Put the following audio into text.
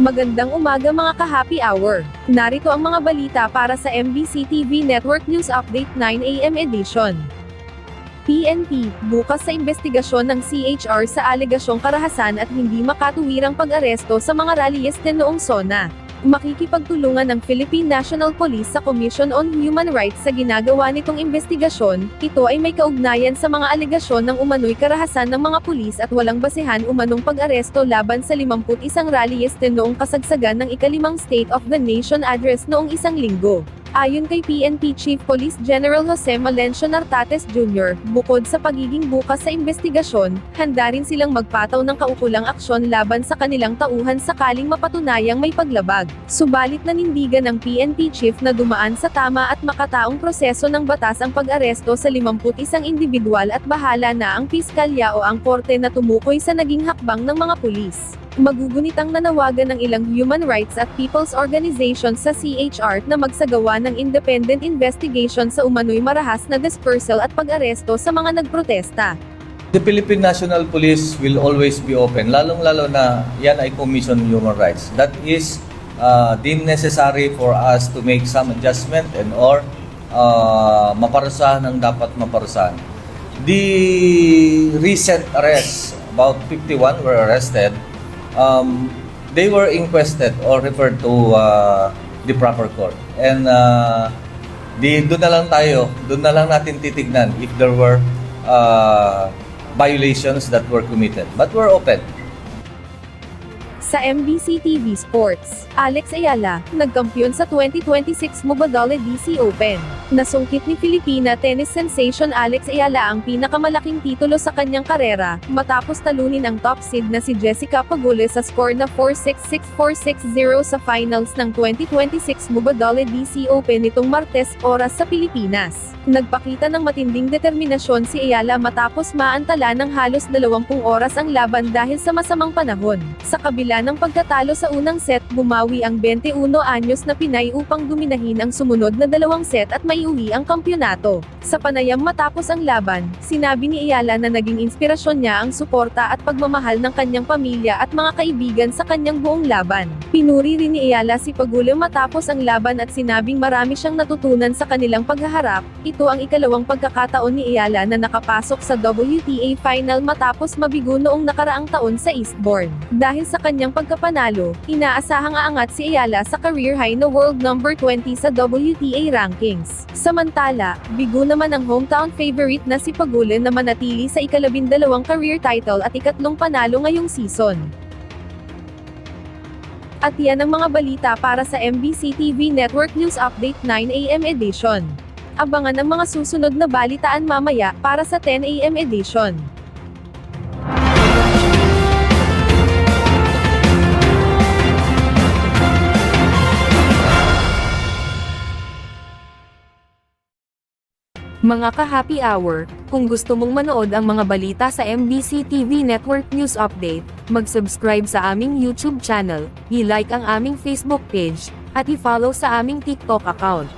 Magandang umaga mga ka-happy hour. Narito ang mga balita para sa MBC TV Network News Update 9 AM edition. PNP, bukas sa investigasyon ng CHR sa alegasyong karahasan at hindi makatuwirang pag-aresto sa mga rallyiste noong SONA. Makikipagtulungan ng Philippine National Police sa Commission on Human Rights sa ginagawa nitong investigasyon. Ito ay may kaugnayan sa mga alegasyon ng umano'y karahasan ng mga pulis at walang basehan umanong pag-aresto laban sa 51 rallyiste noong kasagsagan ng ika-5 State of the Nation address noong isang linggo. Ayon kay PNP Chief Police General Jose Malencio Nartates Jr., bukod sa pagiging bukas sa investigasyon, handa rin silang magpataw ng kaukulang aksyon laban sa kanilang tauhan sakaling mapatunayang may paglabag. Subalit nanindigan ng PNP Chief na dumaan sa tama at makataong proseso ng batas ang pag-aresto sa 51 individual at bahala na ang piskalya o ang korte na tumukoy sa naging hakbang ng mga pulis. Magugunitang nanawagan ng ilang human rights at people's organizations sa CHR na magsagawa ng independent investigation sa umano'y marahas na dispersal at pag-aresto sa mga nagprotesta. The Philippine National Police will always be open, lalong-lalo na yan ay Commission on Human Rights. That is deemed necessary for us to make some adjustment and or maparusahan ang dapat maparusahan. The recent arrests, about 51 were arrested. They were inquested or referred to the proper court. And doon na lang natin titignan if there were violations that were committed. But we're open. Sa MBC TV Sports, Alex Ayala, nagkampiyon sa 2026 Mobadale DC Open. Nasungkit ni Filipina tennis sensation Alex Ayala ang pinakamalaking titulo sa kanyang karera, matapos talunin ang top seed na si Jessica Pagule sa score na 4-6, 6-4, 6-0 sa finals ng 2026 Mobadale DC Open nitong Martes, oras sa Pilipinas. Nagpakita ng matinding determinasyon si Ayala matapos maantala ng halos 20 oras ang laban dahil sa masamang panahon. Sa kabila ng pagkatalo sa unang set, bumawi ang 21 anyos na Pinay upang dominahin ang sumunod na 2 set at maiuwi ang kampyonato. Sa panayam matapos ang laban, sinabi ni Ayala na naging inspirasyon niya ang suporta at pagmamahal ng kanyang pamilya at mga kaibigan sa kanyang buong laban. Pinuri rin ni Ayala si Pagule matapos ang laban at sinabing marami siyang natutunan sa kanilang paghaharap. Ito ang ikalawang pagkakataon ni Ayala na nakapasok sa WTA final matapos mabigo noong nakaraang taon sa Eastbourne. Dahil sa kanyang pagkapanalo, inaasahang aangat si Ayala sa career high na world number 20 sa WTA rankings. Samantala, bigo naman ang hometown favorite na si Pagule na manatili sa ika-12 career title at ikatlong panalo ngayong season. At yan ang mga balita para sa MBC TV Network News Update 9 AM edition. Abangan ang mga susunod na balitaan mamaya para sa 10 AM edition. Mga ka-happy hour, kung gusto mong manood ang mga balita sa MBC TV Network News Update, mag-subscribe sa aming YouTube channel, i-like ang aming Facebook page, at i-follow sa aming TikTok account.